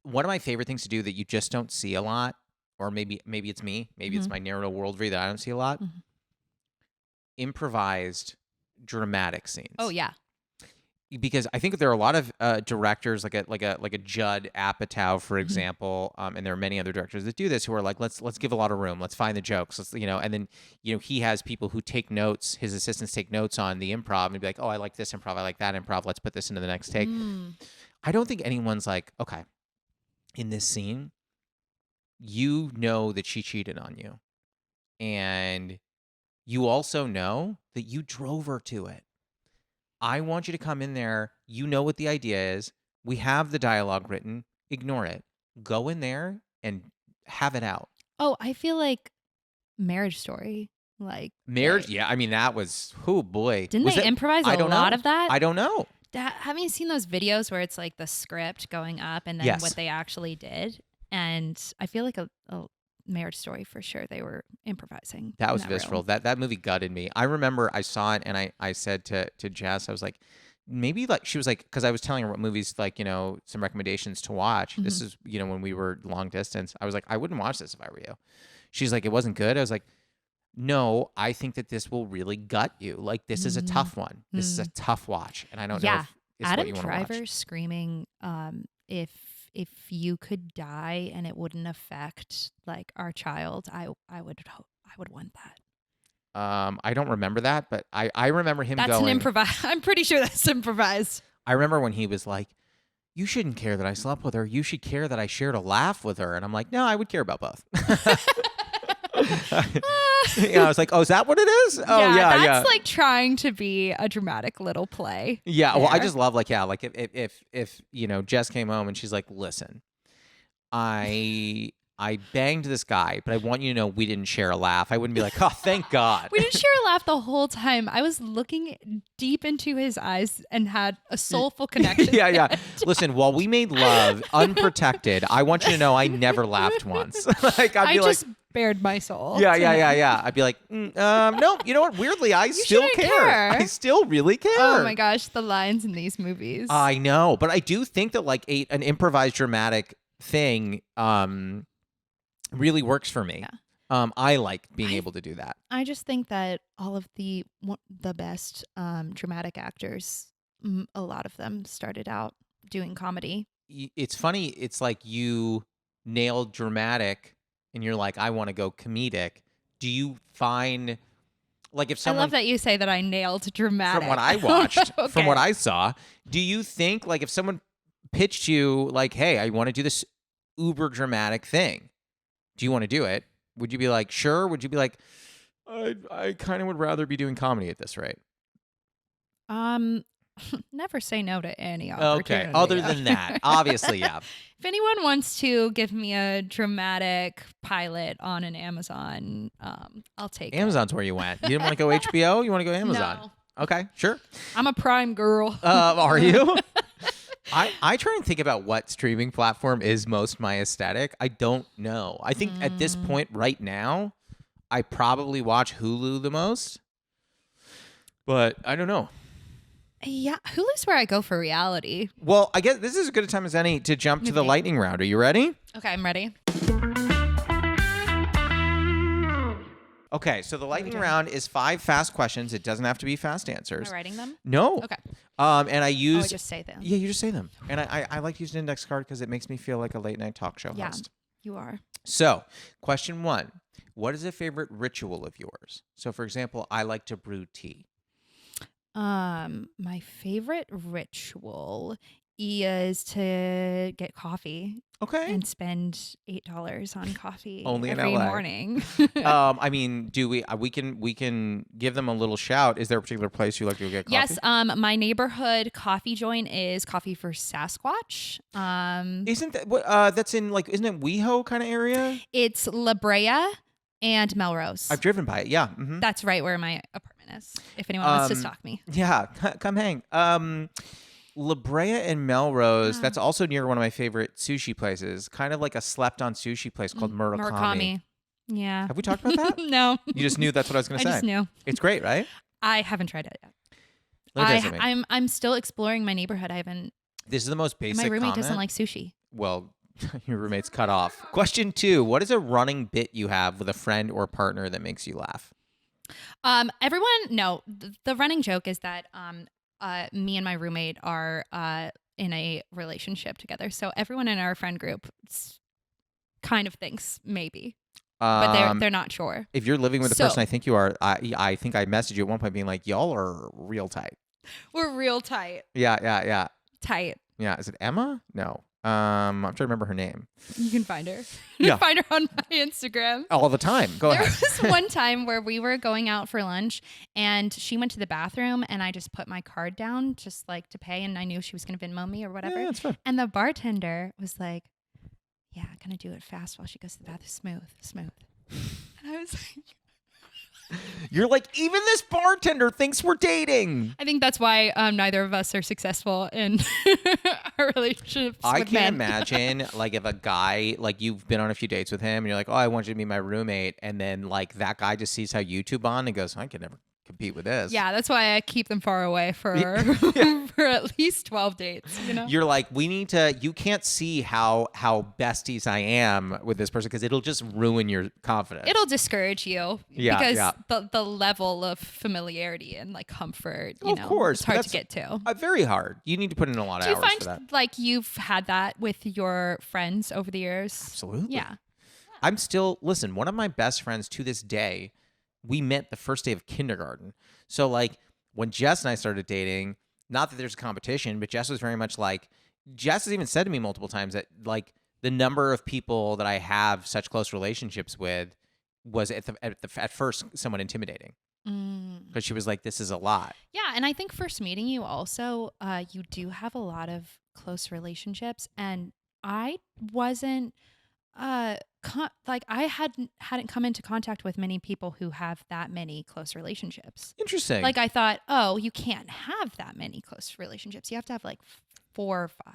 One of my favorite things to do that you just don't see a lot, or maybe it's me, maybe it's my narrative worldview that I don't see a lot. Improvised dramatic scenes. Oh yeah. Because I think there are a lot of directors, like a Judd Apatow, for example, and there are many other directors that do this who are like, let's give a lot of room, let's find the jokes, and then he has people who take notes, his assistants take notes on the improv and be like, oh, I like this improv, I like that improv, let's put this into the next take. I don't think anyone's like, okay, in this scene, you know that she cheated on you, and you also know that you drove her to it. I want you to come in there. You know what the idea is. We have the dialogue written. Ignore it. Go in there and have it out. Oh, I feel like Marriage Story. Like Marriage, yeah. I mean, that was, oh boy. didn't Was they it? improvise I a don't lot know. of that? I don't know. Haven't you seen those videos where it's like the script going up and then Yes. what they actually did? And I feel like a Marriage Story for sure. They were improvising. That in was that visceral. role. That movie gutted me. I remember I saw it and I said to Jess, I was like, maybe like she was like, because I was telling her what movies like, some recommendations to watch. This Mhm. is, when we were long distance. I was like, I wouldn't watch this if I were you. She's like, it wasn't good. I was like, no, I think that this will really gut you. Like this is a tough one. This is a tough watch. And I don't know Yeah. if it's Adam what you want to Driver watch. screaming, if you could die and it wouldn't affect like our child, I would want that. I don't remember that, but I remember him That's going. an improvise. I'm pretty sure that's improvised. I remember when he was like, you shouldn't care that I slept with her. You should care that I shared a laugh with her. And I'm like, no, I would care about both. I was like, oh, is that what it is? Oh, yeah. That's like trying to be a dramatic little play. Yeah. Well, I there. just love like if Jess came home and she's like, listen, I banged this guy, but I want you to know we didn't share a laugh. I wouldn't be like, oh, thank God. We didn't share a laugh the whole time. I was looking deep into his eyes and had a soulful connection. Yeah. Listen, while we made love unprotected, I want you to know I never laughed once. Like I'd be just bared my soul. Yeah. I'd be like, no, you know what? Weirdly, I still shouldn't care. care. I still really care. Oh my gosh, the lines in these movies. I know, but I do think that like an improvised dramatic thing really works for me. Yeah. I like being able to do that. I just think that all of the best dramatic actors, a lot of them started out doing comedy. It's funny. It's like you nailed dramatic and you're like, I want to go comedic. Do you find like if someone... I love that you say that I nailed dramatic. From what I watched, Okay. from what I saw, do you think like if someone pitched you like, hey, I want to do this uber dramatic thing, do you want to do it? Would you be like, sure? Would you be like, I kind of would rather be doing comedy at this rate? Never say no to any opportunity. Okay. Other than that, obviously, yeah. If anyone wants to give me a dramatic pilot on an Amazon, I'll take it. Amazon's where you went. You didn't want to go HBO? You want to go Amazon? No. Okay, sure. I'm a Prime girl. Are you? I try and think about what streaming platform is most my aesthetic. I don't know. I think at this point right now, I probably watch Hulu the most. But I don't know. Yeah, Hulu's where I go for reality. Well, I guess this is as good a time as any to jump to the lightning round. Are you ready? Okay, I'm ready. Okay, so the lightning round is 5 fast questions. It doesn't have to be fast answers. Am I writing them? No. Okay. And I use... I just say them. Yeah, you just say them. And I like to use an index card because it makes me feel like a late night talk show host. You are. So, question 1. What is a favorite ritual of yours? So, for example, I like to brew tea. My favorite ritual is to get coffee. Okay. And spend $8 on coffee Only in every LA. morning. I mean, do we can give them a little shout. Is there a particular place you like to get coffee? Yes, my neighborhood coffee joint is Coffee for Sasquatch. Isn't that what that's in like isn't it WeHo kind of area? It's La Brea and Melrose. I've driven by it. Yeah. Mm-hmm. That's right where my apartment is. If anyone wants to stalk me. Yeah, come hang. La Brea and Melrose, that's also near one of my favorite sushi places. Kind of like a slept-on sushi place called Murakami. Yeah. Have we talked about that? No. You just knew that's what I was going to say. I just knew. It's great, right? I haven't tried it yet. What does it mean? I'm still exploring my neighborhood. I haven't. This is the most basic My roommate comment. doesn't like sushi. Well, your roommate's cut off. Question 2. What is a running bit you have with a friend or partner that makes you laugh? The running joke is that me and my roommate are in a relationship together. So everyone in our friend group kind of thinks maybe, but they're not sure. If you're living with a person I think you are, I think I messaged you at one point being like, y'all are real tight. We're real tight. Yeah. Tight. Yeah. Is it Emma? No. I'm trying to remember her name. You can find her. Yeah. You find her on my Instagram. All the time. Go ahead. There was one time where we were going out for lunch and she went to the bathroom and I just put my card down just like to pay and I knew she was going to Venmo me or whatever. Yeah, that's fine. And the bartender was like, yeah, gonna do it fast while she goes to the bathroom. Smooth. And I was like, You're like, even this bartender thinks we're dating. I think that's why neither of us are successful in our relationships I with can't men. imagine like if a guy, like you've been on a few dates with him and you're like, oh, I want you to be my roommate. And then like that guy just sees how you two bond and goes, I could never compete with this. Yeah, that's why I keep them far away for for at least 12 dates, you know? You're like, we need to, you can't see how besties I am with this person because it'll just ruin your confidence. It'll discourage you Yeah, because yeah. the level of familiarity and like comfort, you Of know, course, it's hard but to get to. very hard. You need to put in a lot of Do you hours find for that. like you've had that with your friends over the years? Absolutely. Yeah. I'm still, listen, one of my best friends to this day, we met the first day of kindergarten. So like when Jess and I started dating, not that there's a competition, but Jess was very much like, Jess has even said to me multiple times that like the number of people that I have such close relationships with was at first somewhat intimidating because she was like, this is a lot. Yeah, and I think first meeting you also, you do have a lot of close relationships, and I wasn't like I hadn't come into contact with many people who have that many close relationships. Interesting. Like I thought, oh, you can't have that many close relationships. You have to have like 4 or 5.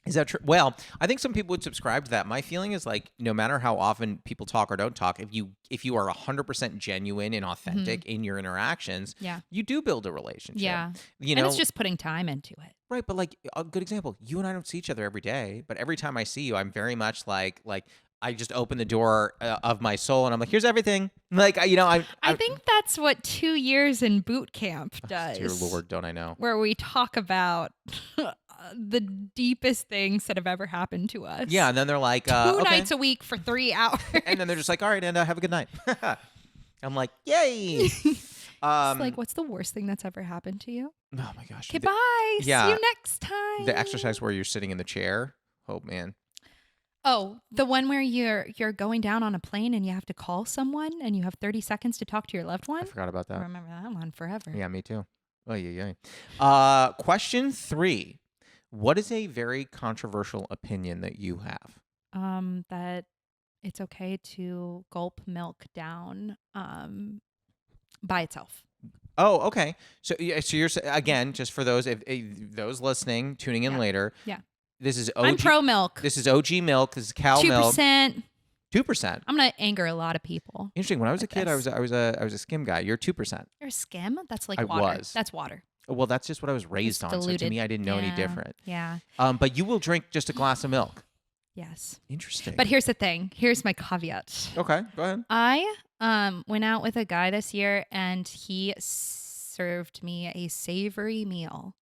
Is that true? Well, I think some people would subscribe to that. My feeling is like, no matter how often people talk or don't talk, if you are 100% genuine and authentic in your interactions, Yeah. you do build a relationship. Yeah. You And know, it's just putting time into it. right? But like a good example, you and I don't see each other every day, but every time I see you, I'm very much like I just open the door of my soul and I'm like, here's everything. Like, you know, I think that's what 2 years in boot camp does. Dear Lord, don't I know? Where we talk about the deepest things that have ever happened to us. Yeah, and then they're like, 2 okay. nights a week for 3 hours. And then they're just like, all right, and have a good night. I'm like, yay. It's like, what's the worst thing that's ever happened to you? Oh my gosh. Okay, bye. yeah. See you next time. The exercise where you're sitting in the chair. Oh man. Oh, the one where you're going down on a plane and you have to call someone and you have 30 seconds to talk to your loved one. I forgot about I that. remember that one forever. Yeah, me too. Oh yeah. Question 3. What is a very controversial opinion that you have? That it's okay to gulp milk down by itself. Oh, okay. So you're again, just for those those listening, tuning in later. Yeah. This is OG. I'm pro milk. This is OG milk. This is cow milk. 2%. 2%. I'm gonna anger a lot of people. Interesting. When I was a kid, this. I was a skim guy. You're 2%. You're a skim? That's like I water. was. That's water. Well, that's just what I was raised It's on. So to diluted. me, I didn't know any Yeah. different. Yeah. But you will drink just a glass of milk. Yes. Interesting. But here's the thing. Here's my caveat. Okay, go ahead. I went out with a guy this year and he served me a savory meal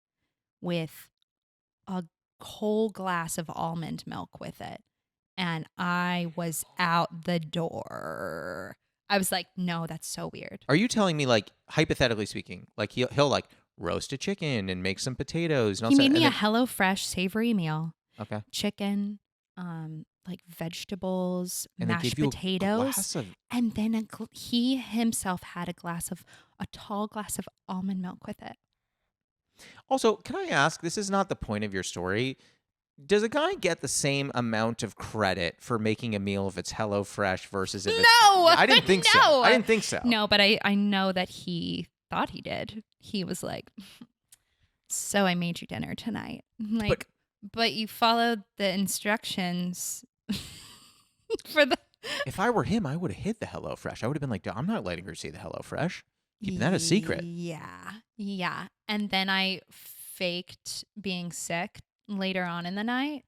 with a whole glass of almond milk with it. And I was out the door. I was like, no, that's so weird. Are you telling me, like, hypothetically speaking, like he'll like roast a chicken and make some potatoes? And all He that, made me a and HelloFresh savory meal. okay. Chicken, like vegetables, And they mashed give you potatoes. a glass of. And then he himself had a tall glass of almond milk with it. Also, can I ask? This is not the point of your story. Does a guy get the same amount of credit for making a meal if it's HelloFresh versus if it's... No, I didn't think so. no. I didn't think so. No, but I know that he thought he did. He was like, so I made you dinner tonight. I'm like, but you followed the instructions for the... If I were him, I would have hid the HelloFresh. I would have been like, I'm not letting her see the HelloFresh. Keeping that a secret. Yeah. And then I faked being sick later on in the night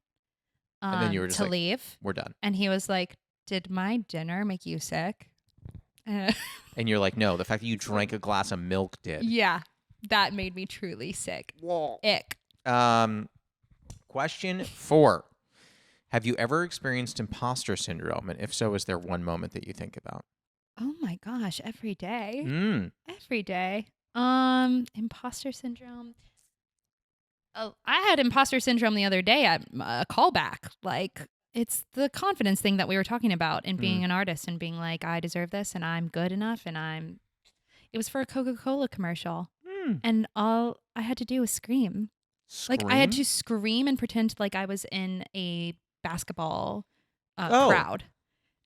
And then you were just to like, leave. We're done. And he was like, did my dinner make you sick? And you're like, no, the fact that you drank a glass of milk did. Yeah, that made me truly sick. Ick. Question 4. Have you ever experienced imposter syndrome? And if so, is there one moment that you think about? Oh my gosh, every day. Mm. Every day. Imposter syndrome. Oh, I had imposter syndrome the other day at a callback. Like, it's the confidence thing that we were talking about in being an artist and being like, I deserve this and I'm good enough and it was for a Coca-Cola commercial. And all I had to do was scream. Like, I had to scream and pretend like I was in a basketball Oh. crowd.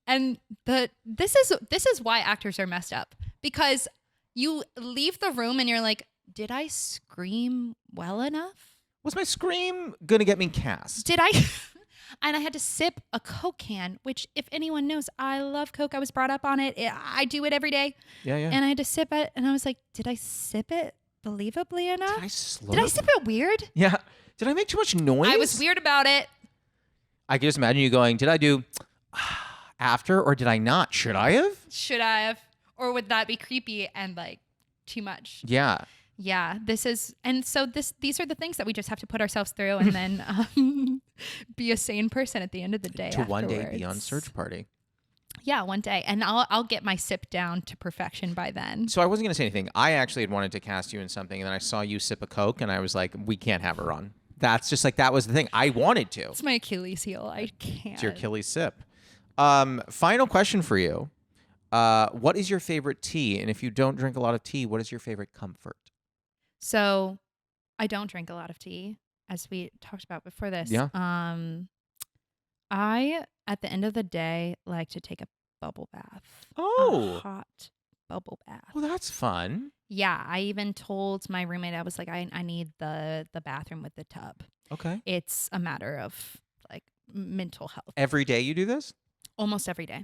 And this is why actors are messed up, because you leave the room and you're like, did I scream well enough? Was my scream gonna get me cast? Did I? And I had to sip a Coke can, which, if anyone knows, I love Coke. I was brought up on it. I do it every day. Yeah. And I had to sip it, and I was like, did I sip it believably enough? Did I sip it weird? Yeah. Did I make too much noise? I was weird about it. I can just imagine you going, did I do after or did I not? Should I have? Should I have? Or would that be creepy and like too much? Yeah. Yeah, these are the things that we just have to put ourselves through, and then be a sane person at the end of the day. To one day afterwards. be on search party. Yeah, one day, and I'll get my sip down to perfection by then. So I wasn't gonna say anything. I actually had wanted to cast you in something, and then I saw you sip a Coke, and I was like, we can't have her on. That's just like, that was the thing. I wanted to. It's my Achilles heel. I can't. It's your Achilles sip. Final question for you. What is your favorite tea? And if you don't drink a lot of tea, what is your favorite comfort? So, I don't drink a lot of tea, as we talked about before this. Yeah. I, at the end of the day, like to take a bubble bath. Oh. A hot bubble bath. Well, that's fun. Yeah, I even told my roommate, I was like, I need the bathroom with the tub. Okay. It's a matter of like mental health. Every day you do this? Almost every day.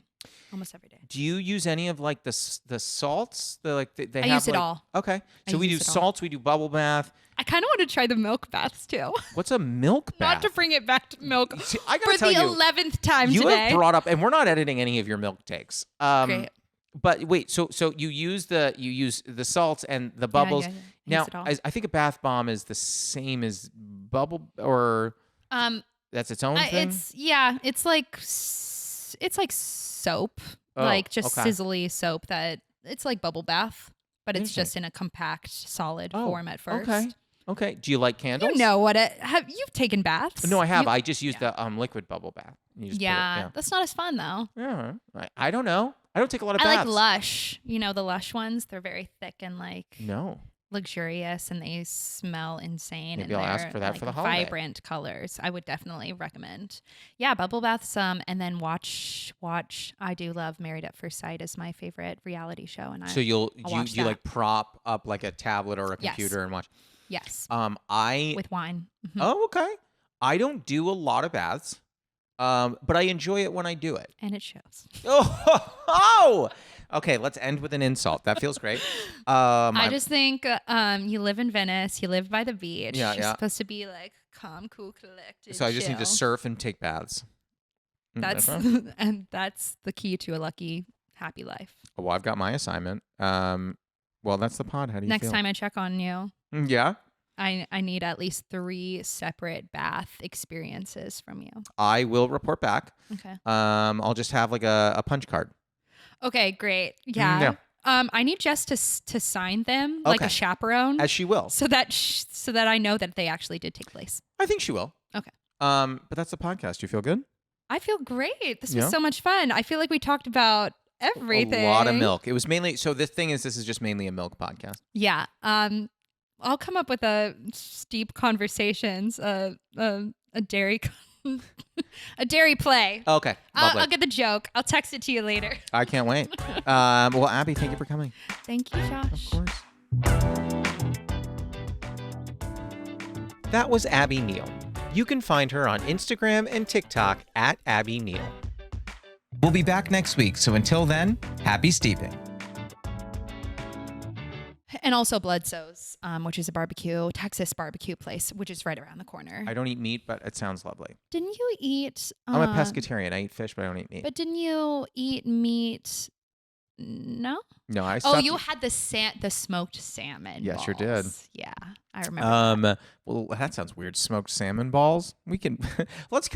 Almost every day. Do you use any of like the salts? They I have use it like, all. Okay. So I we do use it all. salts, we do bubble bath. I kind of want to try the milk baths too. What's a milk bath? Not to bring it back to milk See, I gotta for tell the you, 11th time you today. have brought up, and we're not editing any of your milk takes. Great. But wait, so you use the salts and the bubbles. Yeah. Now, Use it all. I think a bath bomb is the same as bubble, or that's its own thing. It's like soap, Oh, like just okay. sizzly soap that it's like bubble bath, but it's Interesting. just in a compact, solid Oh, form at first. Okay. Do you like candles? You know what you've taken baths? No, I have. I just use the liquid bubble bath. You just put it- Yeah, that's not as fun though. Yeah. I don't know. I don't take a lot of I baths. like Lush. You know the Lush ones? They're very thick and like No. luxurious, and they smell insane. Maybe and I'll ask they're, for that like, for the holiday. vibrant colors. I would definitely recommend. Yeah, bubble baths. And then watch. I do love Married at First Sight is my favorite reality show, and So I'll you watch that. like prop up like a tablet or a Yes. computer and watch. Yes, I with wine. Mhm. Oh, okay. I don't do a lot of baths. But I enjoy it when I do it. And it shows. Oh. Okay, let's end with an insult. That feels great. I just think you live in Venice. You live by the beach. Yeah, You're yeah. supposed to be like calm, cool, collected. So I just need to chill. surf and take baths. That's Okay. and that's the key to a lucky, happy life. Well, I've got my assignment. Well, that's the pod. How do you Next feel? time I check on you, Yeah. I need at least 3 separate bath experiences from you. I will report back. Okay. I'll just have like a punch card. Okay, great. Yeah. Yeah. I need Jess to sign them like Okay. a chaperone, As she will. so that I know that they actually did take place. I think she will. Okay. But that's the podcast. You feel good? I feel great. This Yeah. was so much fun. I feel like we talked about everything. A lot of milk. It was mainly, so this is just mainly a milk podcast. Yeah. I'll come up with a steep conversations, a dairy, a dairy play. Okay. Lovely. I'll get the joke. I'll text it to you later. I can't wait. Well, Abby, thank you for coming. Thank you, Josh. Of course. That was Abby Neal. You can find her on Instagram and TikTok at Abby Neal. We'll be back next week, so until then, happy steeping. And also Bloodso's, which is a Texas barbecue place, which is right around the corner. I don't eat meat, but it sounds lovely. Didn't you eat? I'm a pescatarian. I eat fish, but I don't eat meat. But didn't you eat meat? No. No, I Oh, stopped. you had the smoked salmon. Yes, sure did. balls. Yeah, I remember. Well, that sounds weird. Smoked salmon balls. We can let's